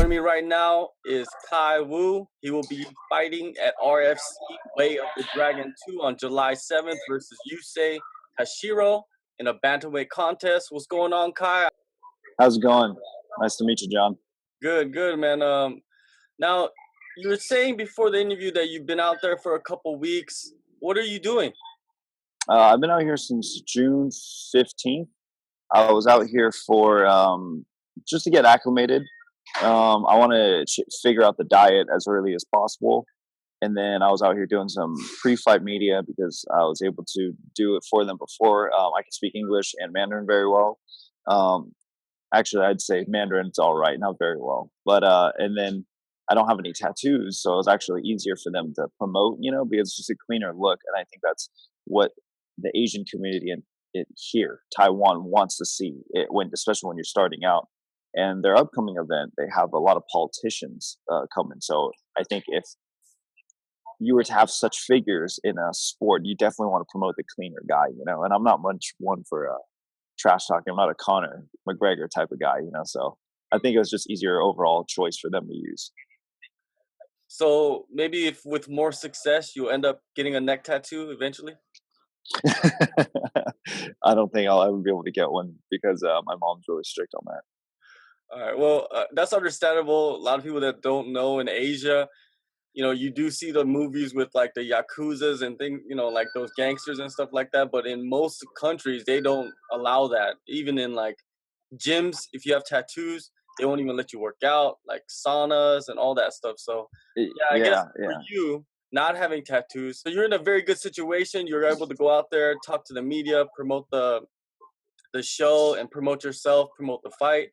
Joining me right now is Khai Wu. He will be fighting at RFC Way of the Dragon 2 on July 7th versus Yusei Tashiro in a bantamweight contest. What's going on, Khai? How's it going? Nice to meet you, John. Good, man. Now, you were saying before the interview that you've been out there for a couple weeks. What are you doing? I've been out here since June 15th. I was out here for just to get acclimated. I want to figure out the diet as early as possible. And then I was out here doing some pre-fight media because I was able to do it for them before. I can speak English and Mandarin very well. Actually, I'd say Mandarin's all right, not very well. But and then I don't have any tattoos, so it was actually easier for them to promote, because it's just a cleaner look. And I think that's what the Asian community here, Taiwan, wants to see it especially when you're starting out. And their upcoming event, they have a lot of politicians coming. So I think if you were to have such figures in a sport, you definitely want to promote the cleaner guy, And I'm not much one for trash talking. I'm not a Conor McGregor type of guy, So I think it was just easier overall choice for them to use. So maybe if with more success, you'll end up getting a neck tattoo eventually? I don't think I'll ever be able to get one because my mom's really strict on that. All right. Well, that's understandable. A lot of people that don't know in Asia, you do see the movies with like the Yakuzas and things, like those gangsters and stuff like that. But in most countries, they don't allow that. Even in like gyms, if you have tattoos, they won't even let you work out, like saunas and all that stuff. So I guess for you, not having tattoos, so you're in a very good situation. You're able to go out there, talk to the media, promote the show, and promote yourself, promote the fight.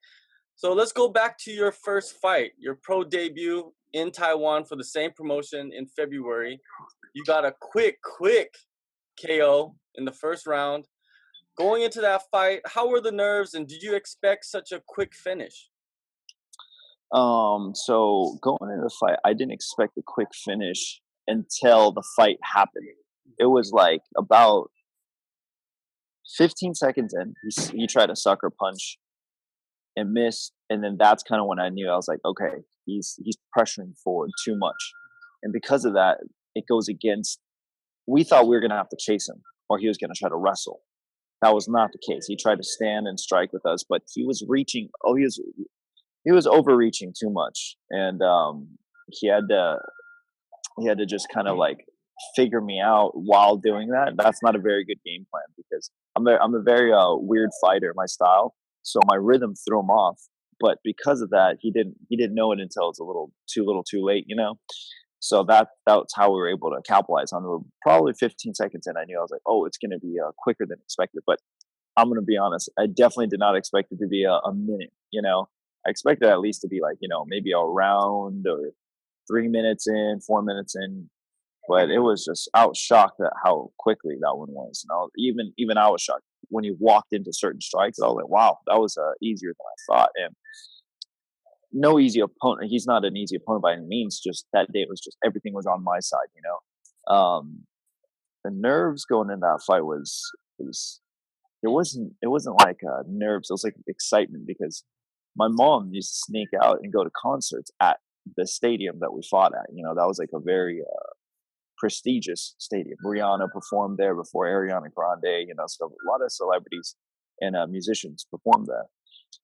So let's go back to your first fight, your pro debut in Taiwan for the same promotion in February. You got a quick KO in the first round. Going into that fight, how were the nerves, and did you expect such a quick finish? So going into the fight, I didn't expect a quick finish until the fight happened. It was like about 15 seconds in, he tried a sucker punch and missed, and then that's kind of when I knew. I was like, okay, he's pressuring forward too much, and because of that, it goes against. We thought we were gonna have to chase him, or he was gonna try to wrestle. That was not the case. He tried to stand and strike with us, but he was reaching. Oh, he was overreaching too much, and he had to just kind of like figure me out while doing that. That's not a very good game plan because I'm a very weird fighter, my style. So my rhythm threw him off, but because of that, he didn't know it until it's a little too late, So that's how we were able to capitalize on it. Probably 15 seconds in, I knew. I was like, oh, it's going to be quicker than expected. But I'm going to be honest, I definitely did not expect it to be a minute. I expected at least to be like maybe a round or 3 minutes in, 4 minutes in. But it was just, I was shocked at how quickly that one was. And even I was shocked when he walked into certain strikes. I was like, wow, that was easier than I thought. And no easy opponent. He's not an easy opponent by any means. Just that day, it was just everything was on my side. The nerves going in that fight it wasn't like nerves. It was like excitement because my mom used to sneak out and go to concerts at the stadium that we fought at. That was like a very prestigious stadium. Rihanna performed there before Ariana Grande, so a lot of celebrities and musicians performed there.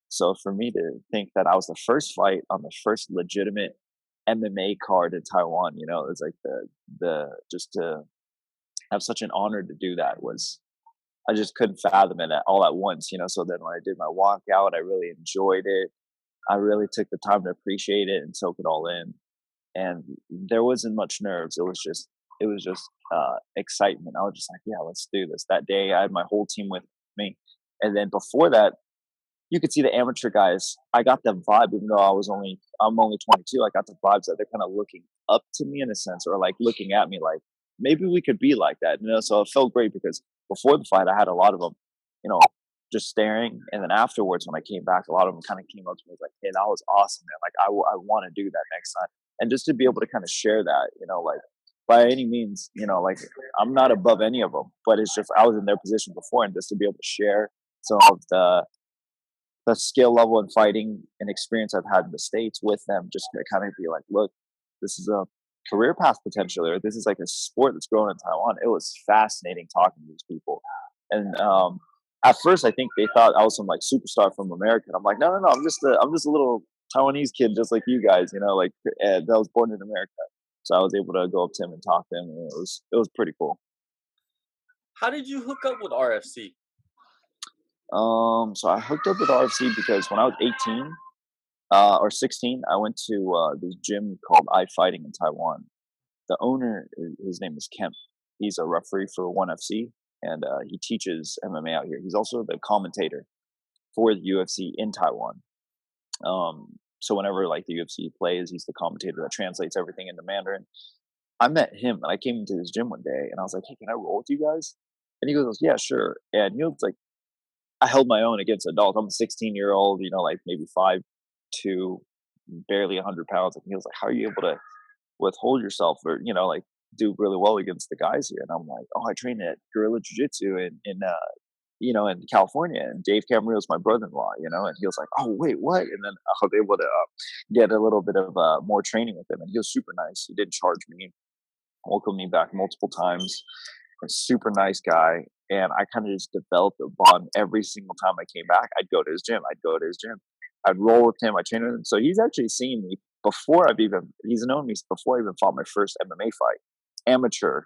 So for me to think that I was the first fight on the first legitimate MMA card in Taiwan, it was like the just to have such an honor to do that I just couldn't fathom it all at once, So then when I did my walkout, I really enjoyed it. I really took the time to appreciate it and soak it all in. And there wasn't much nerves. It was just excitement. I was just like, yeah, let's do this. That day, I had my whole team with me. And then before that, you could see the amateur guys. I got the vibe, even though I'm only 22. I got the vibes that they're kind of looking up to me in a sense, or like looking at me like maybe we could be like that. So it felt great because before the fight, I had a lot of them, just staring. And then afterwards, when I came back, a lot of them kind of came up to me like, hey, that was awesome, man. Like, I want to do that next time. And just to be able to kind of share that, like by any means, like I'm not above any of them, but it's just, I was in their position before, and just to be able to share some of the the skill level and fighting and experience I've had in the States with them, just to kind of be like, look, this is a career path potentially, or this is like a sport that's growing in Taiwan. It was fascinating talking to these people. And at first I think they thought I was some like superstar from America. And I'm like, no, I'm just a little Taiwanese kid just like you guys, like that was born in America. So I was able to go up to him and talk to him, and it was pretty cool. How did you hook up with RFC? So I hooked up with RFC because when I was 18 or 16, I went to this gym called iFighting in Taiwan. The owner, his name is Kemp. He's a referee for ONE FC, and he teaches MMA out here. He's also the commentator for the UFC in Taiwan. So whenever like the UFC plays, he's the commentator that translates everything into Mandarin. I met him, and I came into his gym one day, and I was like, "Hey, can I roll with you guys?" And he goes, "Yeah, sure." And he was like, I held my own against adults. I'm a 16-year-old, like maybe 5'2", barely 100 pounds. And he was like, "How are you able to withhold yourself or, like do really well against the guys here?" And I'm like, "Oh, I train at Guerrilla Jiu-Jitsu in California. And Dave Camarillo's my brother-in-law, and he was like, "Oh, wait, what?" And then I was able to get a little bit of more training with him. And he was super nice. He didn't charge me, welcomed me back multiple times. A super nice guy. And I kind of just developed a bond every single time I came back. I'd go to his gym. I'd roll with him. I train with him. So he's actually seen me he's known me before I even fought my first MMA fight, amateur,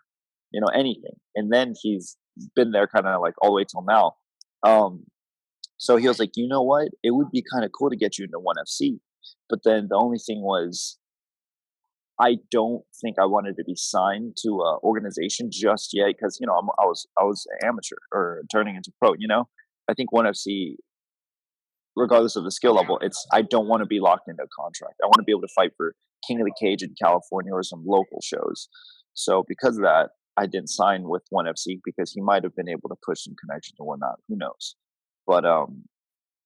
anything. And then he's been there kind of like all the way till now. So he was like, "You know what? It would be kind of cool to get you into ONE FC." But then the only thing was, I don't think I wanted to be signed to an organization just yet because I was an amateur or turning into pro. I think ONE FC, regardless of the skill level, I don't want to be locked into a contract. I want to be able to fight for King of the Cage in California or some local shows. So because of that, I didn't sign with ONE FC because he might have been able to push some connections and whatnot. Who knows? But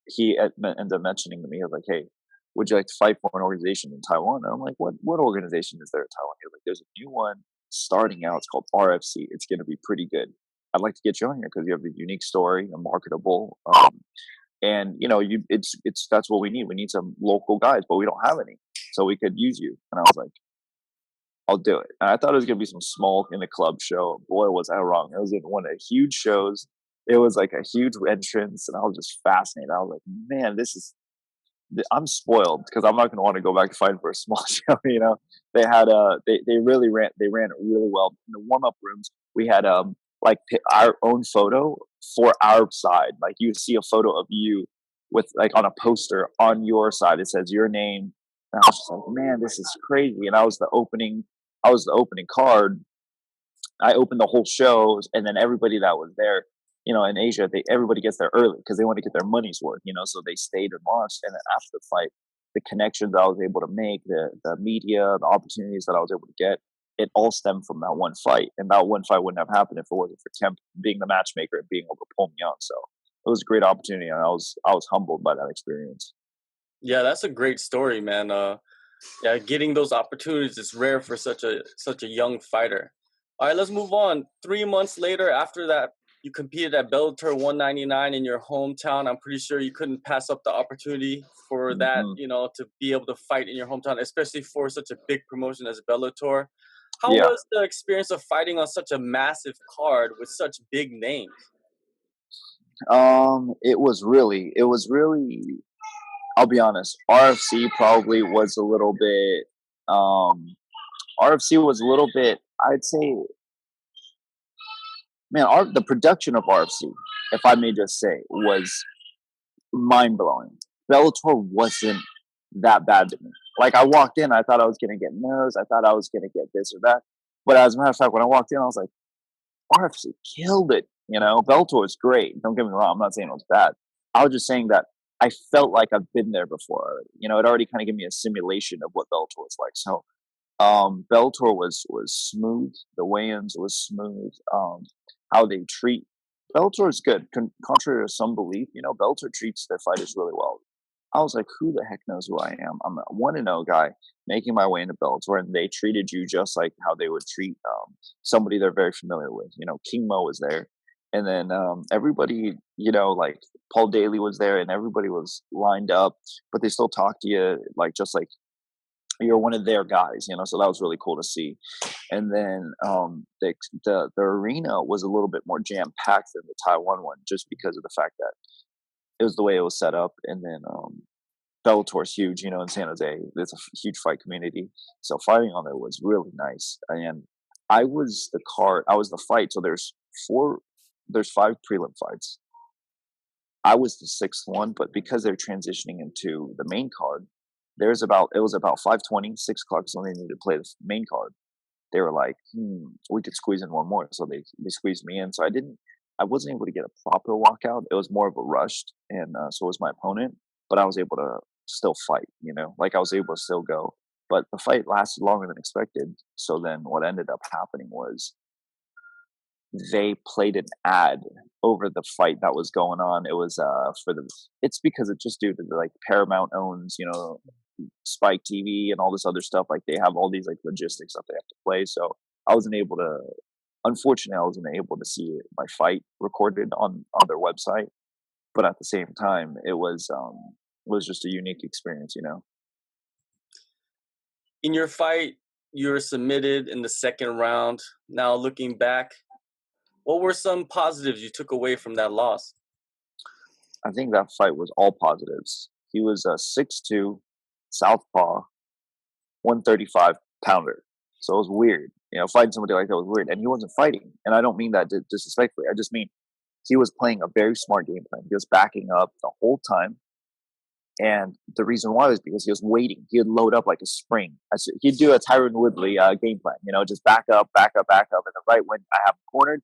he ended up mentioning to me, he was like, "Hey, would you like to fight for an organization in Taiwan?" And I'm like, what organization is there in Taiwan? He's like, "There's a new one starting out. It's called RFC. It's going to be pretty good. I'd like to get you on here because you have a unique story, a marketable, and that's what we need. We need some local guys, but we don't have any, so we could use you." And I was like, "I'll do it." And I thought it was going to be some small in the club show. Boy, was I wrong. It was in one of the huge shows. It was like a huge entrance, and I was just fascinated. I was like, "Man, I'm spoiled because I'm not going to want to go back to fighting for a small show." They had they ran it really well. In the warm up rooms, we had like our own photo for our side. Like you see a photo of you with like on a poster on your side. It says your name. And I was just like, "Man, this is crazy." And I was the opening card. I opened the whole show, and then everybody that was there, in Asia, everybody gets there early because they want to get their money's worth, so they stayed and watched. And then after the fight, the connections I was able to make, the media, the opportunities that I was able to get, it all stemmed from that one fight. And that one fight wouldn't have happened if it wasn't for Kemp being the matchmaker and being able to pull me on. So it was a great opportunity, and I was humbled by that experience. Yeah, that's a great story, man. Yeah, getting those opportunities is rare for such a young fighter. All right, let's move on. 3 months later, after that, you competed at Bellator 199 in your hometown. I'm pretty sure you couldn't pass up the opportunity for that, Mm-hmm. to be able to fight in your hometown, especially for such a big promotion as Bellator. How Yeah. was the experience of fighting on such a massive card with such big names? It was really, I'll be honest, RFC probably was a little bit, RFC was a little bit, I'd say, man, the production of RFC, if I may just say, was mind blowing. Bellator wasn't that bad to me. Like I walked in, I thought I was gonna get nerves. I thought I was gonna get this or that. But as a matter of fact, when I walked in, I was like, RFC killed it. Bellator is great. Don't get me wrong. I'm not saying it was bad. I was just saying that I felt like I've been there before already. It already kind of gave me a simulation of what Bellator was like. So Bellator was smooth. The weigh-ins was smooth. How they treat Bellator is good. Contrary to some belief, Bellator treats their fighters really well. I was like, who the heck knows who I am? I'm a 1-0 guy making my way into Bellator, and they treated you just like how they would treat somebody they're very familiar with. King Mo was there, And then everybody, like Paul Daly was there, and everybody was lined up, but they still talk to you like just like you're one of their guys, So that was really cool to see. And then the arena was a little bit more jam packed than the Taiwan one, just because of the fact that it was the way it was set up. And then Bellator's huge, in San Jose. There's a huge fight community, so fighting on there was really nice. And I was the fight. So there's 5 prelim fights. I was the 6th one, but because they're transitioning into the main card, it was about 5:20, 6 o'clock, so they needed to play the main card. They were like, we could squeeze in one more, so they squeezed me in. So I wasn't able to get a proper walkout. It was more of a rushed, and so was my opponent. But I was able to still fight, like I was able to still go. But the fight lasted longer than expected. So then what ended up happening was they played an ad over the fight that was going on. It was it's because it's just due to like Paramount owns, Spike TV and all this other stuff. Like they have all these like logistics that they have to play. So unfortunately, I wasn't able to see my fight recorded on their website. But at the same time, it was just a unique experience, In your fight, you were submitted in the 2nd round. Now looking back, what were some positives you took away from that loss? I think that fight was all positives. He was a 6'2", southpaw, 135 pounder. So it was weird. Fighting somebody like that was weird. And he wasn't fighting. And I don't mean that disrespectfully. I just mean he was playing a very smart game plan. He was backing up the whole time. And the reason why was because he was waiting. He would load up like a spring. He'd do a Tyron Woodley game plan, just back up. And then right when I have him cornered,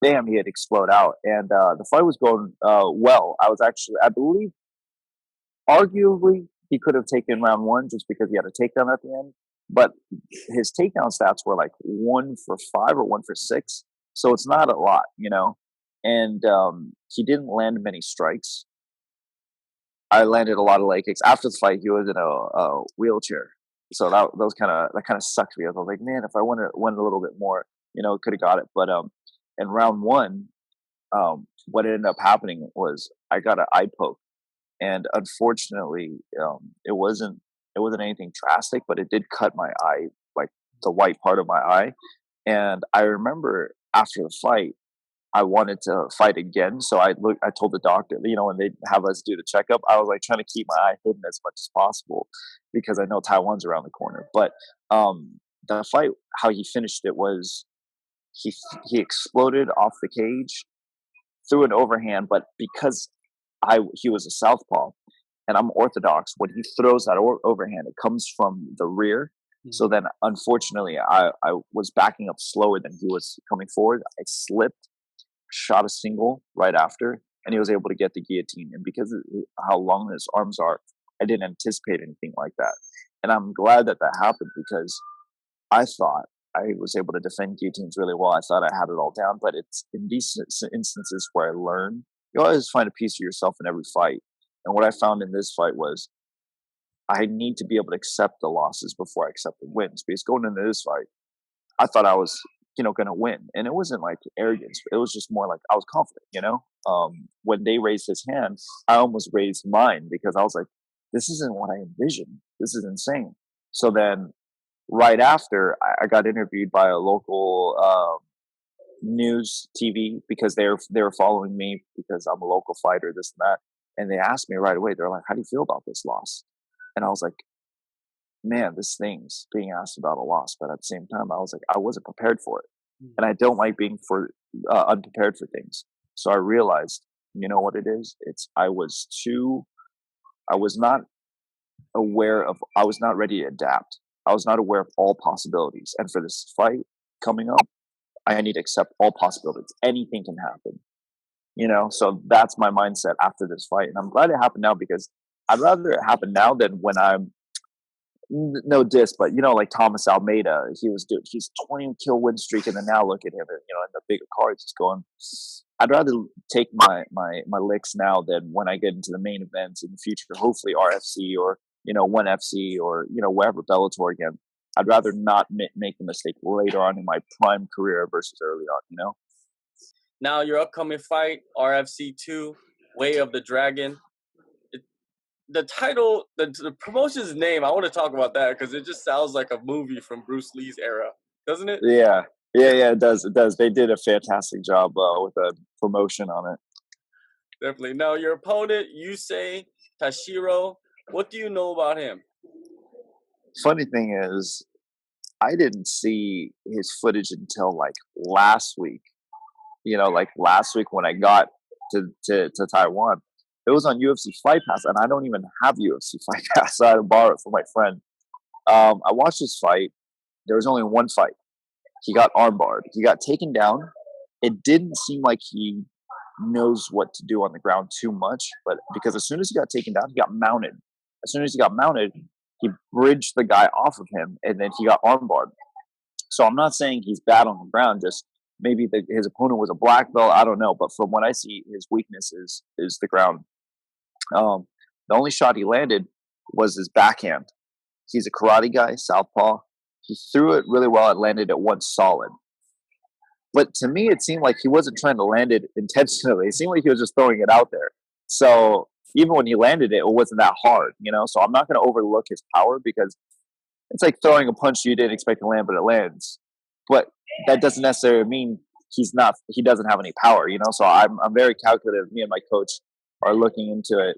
bam, he'd explode out. And the fight was going well. I believe, arguably, he could have taken round 1 just because he had a takedown at the end. But his takedown stats were like 1 for 5 or 1 for 6. So it's not a lot, And he didn't land many strikes. I landed a lot of leg kicks. After the fight, he was in a wheelchair. So that kind of sucked me. I was like, man, if I went a little bit more, could have got it. But in round 1, what ended up happening was I got an eye poke, and unfortunately, it wasn't anything drastic, but it did cut my eye, like the white part of my eye. And I remember after the fight, I wanted to fight again. So I told the doctor, when they have us do the checkup, I was like trying to keep my eye hidden as much as possible because I know Taiwan's around the corner. But the fight, how he finished it was he exploded off the cage, threw an overhand, but because he was a southpaw and I'm orthodox, when he throws that overhand, it comes from the rear. Mm-hmm. So then, unfortunately, I was backing up slower than he was coming forward. I slipped, shot a single right after, and he was able to get the guillotine. And because of how long his arms are, I didn't anticipate anything like that. And I'm glad that happened because I thought I was able to defend guillotines really well. I thought I had it all down. But it's in these instances where I learn, you always find a piece of yourself in every fight. And what I found in this fight was I need to be able to accept the losses before I accept the wins. Because going into this fight, I thought I was going to win. And it wasn't like arrogance. It was just more like I was confident, When they raised his hand, I almost raised mine because I was like, this isn't what I envisioned. This is insane. So then right after, I got interviewed by a local news TV because they were following me because I'm a local fighter, this and that. And they asked me right away, they're like, how do you feel about this loss? And I was like, man, this thing's being asked about a loss. But at the same time, I was like, I wasn't prepared for it. And I don't like being unprepared for things. So I realized, you know what it is? I was not ready to adapt. I was not aware of all possibilities. And for this fight coming up, I need to accept all possibilities. Anything can happen. So that's my mindset after this fight. And I'm glad it happened now because I'd rather it happen now than when I'm no diss, but like Thomas Almeida, he's 20 kill win streak, and then now look at him, in the bigger cards, it's going. I'd rather take my licks now than when I get into the main events in the future. Hopefully RFC or ONE FC or wherever, Bellator again. I'd rather not make the mistake later on in my prime career versus early on. Now your upcoming fight, RFC 2, Way of the Dragon. The title, the promotion's name, I want to talk about that because it just sounds like a movie from Bruce Lee's era, doesn't it? Yeah, yeah, it does. It does. They did a fantastic job with the promotion on it. Definitely. Now your opponent, Yusei Tashiro. What do you know about him? Funny thing is, I didn't see his footage until like last week. Like last week when I got to Taiwan. It was on UFC Fight Pass, and I don't even have UFC Fight Pass, so I had to borrow it from my friend. I watched this fight. There was only one fight. He got armbarred. He got taken down. It didn't seem like he knows what to do on the ground too much, but because as soon as he got taken down, he got mounted. As soon as he got mounted, he bridged the guy off of him, and then he got armbarred. So I'm not saying he's bad on the ground, just maybe his opponent was a black belt. I don't know, but from what I see, his weakness is the ground. The only shot he landed was his backhand. He's a karate guy, southpaw. He threw it really well. It landed at one solid. But to me, it seemed like he wasn't trying to land it intentionally. It seemed like he was just throwing it out there. So even when he landed it, it wasn't that hard, So I'm not going to overlook his power because it's like throwing a punch you didn't expect to land, but it lands. But that doesn't necessarily mean he doesn't have any power, So I'm very calculative. Me and my coach are looking into it.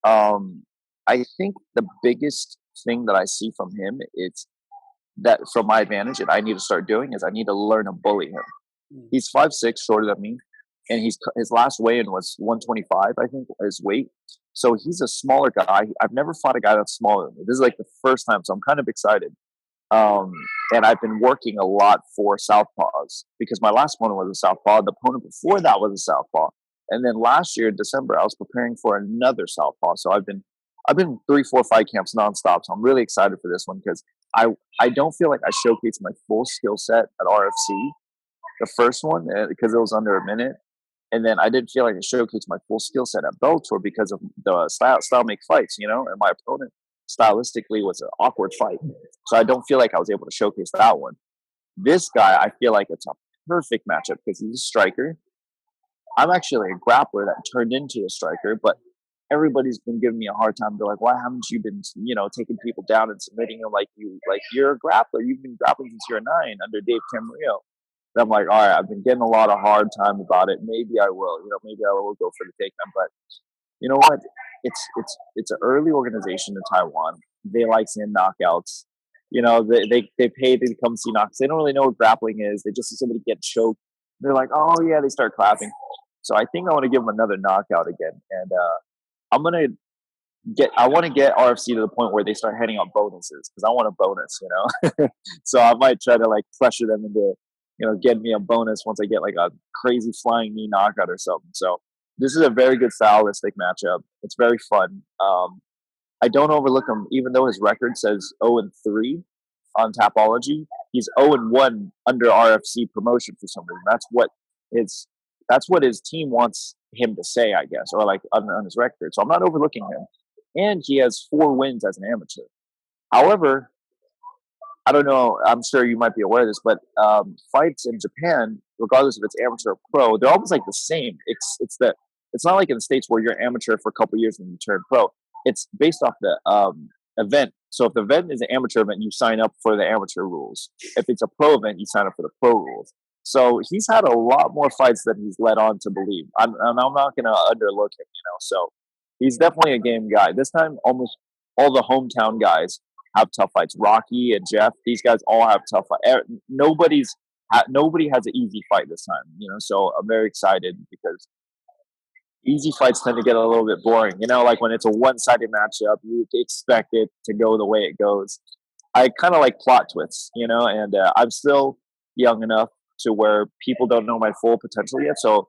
I think the biggest thing that I see from him is that from my advantage, and I need to start doing is I need to learn to bully him. He's 5'6", shorter than me, and his last weigh-in was 125, I think, his weight. So he's a smaller guy. I've never fought a guy that's smaller than me. This is like the first time, so I'm kind of excited. And I've been working a lot for southpaws because my last opponent was a southpaw. The opponent before that was a southpaw. And then last year in December, I was preparing for another southpaw. So I've been 3-4 fight camps nonstop. So I'm really excited for this one because I don't feel like I showcased my full skill set at RFC, the first one, because it was under a minute. And then I didn't feel like I showcased my full skill set at Bellator because of the style make fights, and my opponent stylistically was an awkward fight. So I don't feel like I was able to showcase that one. This guy, I feel like it's a perfect matchup because he's a striker. I'm actually a grappler that turned into a striker, but everybody's been giving me a hard time. They're like, why haven't you been, taking people down and submitting them like you're a grappler. You've been grappling since you're 9 under Dave Camarillo. And I'm like, all right, I've been getting a lot of hard time about it. Maybe I will, maybe I will go for the takedown. But you know what? It's an early organization in Taiwan. They like seeing knockouts. They pay to come see knockouts. They don't really know what grappling is. They just see somebody get choked. They're like, oh yeah, they start clapping. So I think I want to give them another knockout again. And I want to get RFC to the point where they start handing out bonuses because I want a bonus, So I might try to like pressure them into, getting me a bonus once I get like a crazy flying knee knockout or something. So this is a very good stylistic matchup. It's very fun. I don't overlook him, even though his record says 0-3 on Tapology. He's 0-1 under RFC promotion for some reason. That's what his team wants him to say, I guess, or like on his record. So I'm not overlooking him. And he has 4 wins as an amateur. However, I don't know, I'm sure you might be aware of this, but fights in Japan, regardless if it's amateur or pro, they're almost like the same. It's not like in the States where you're amateur for a couple of years and you turn pro. It's based off the event. So if the event is an amateur event, you sign up for the amateur rules. If it's a pro event, you sign up for the pro rules. So he's had a lot more fights than he's led on to believe. I'm not going to underlook him, So he's definitely a game guy. This time, almost all the hometown guys have tough fights. Rocky and Jeff, these guys all have tough fights. Nobody has an easy fight this time, So I'm very excited because easy fights tend to get a little bit boring. Like when it's a one-sided matchup, you expect it to go the way it goes. I kind of like plot twists, and I'm still young enough to where people don't know my full potential yet. So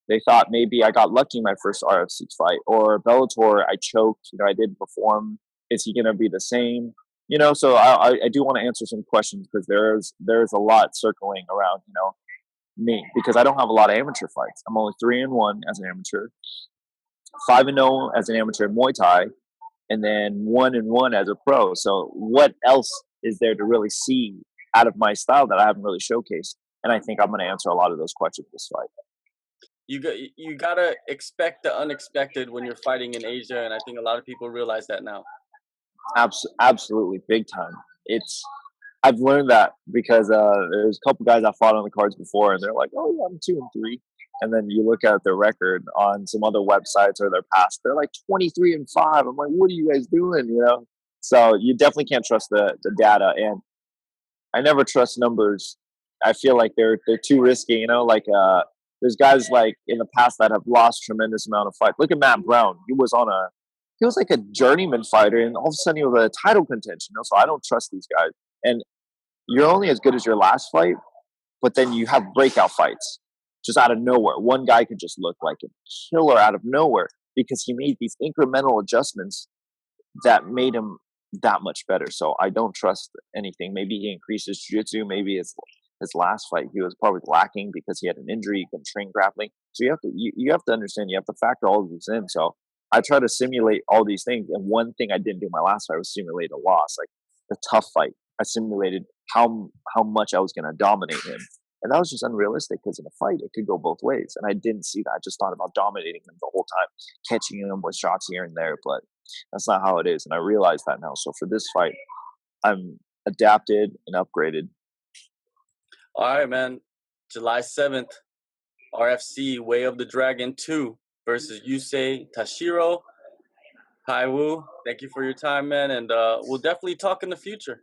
they thought maybe I got lucky in my first RFC fight, or Bellator, I choked, I didn't perform. Is he going to be the same? So I do want to answer some questions because there's a lot circling around, me, because I don't have a lot of amateur fights. I'm only 3-1 as an amateur, 5-0 as an amateur in Muay Thai, and then 1-1 as a pro. So what else is there to really see out of my style that I haven't really showcased? And I think I'm going to answer a lot of those questions this fight. you gotta expect the unexpected when you're fighting in Asia, and I think a lot of people realize that now. Absolutely, big time. It's I've learned that because there's a couple guys I fought on the cards before, and they're like, "Oh yeah, I'm 2-3," and then you look at their record on some other websites or their past, they're like 23-5. I'm like, "What are you guys doing?" You know. So you definitely can't trust the data, and I never trust numbers. I feel like they're too risky. You know, like there's guys like in the past that have lost tremendous amount of fights. Look at Matt Brown. He was like a journeyman fighter, and all of a sudden he was a title contention. You know? So I don't trust these guys. And you're only as good as your last fight, but then you have breakout fights just out of nowhere. One guy could just look like a killer out of nowhere because he made these incremental adjustments that made him that much better. So I don't trust anything. Maybe he increased his jiu-jitsu. Maybe his last fight he was probably lacking because he had an injury. He couldn't train grappling. So you have to understand. You have to factor all of these in. So I try to simulate all these things. And one thing I didn't do in my last fight was simulate a loss, like the tough fight. I simulated how much I was going to dominate him. And that was just unrealistic because in a fight, it could go both ways. And I didn't see that. I just thought about dominating him the whole time, catching him with shots here and there. But that's not how it is. And I realize that now. So for this fight, I'm adapted and upgraded. All right, man. July 7th, RFC Way of the Dragon 2 versus Yusei Tashiro. Khai, thank you for your time, man. And we'll definitely talk in the future.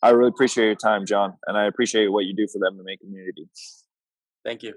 I really appreciate your time, John. And I appreciate what you do for the MMA community. Thank you.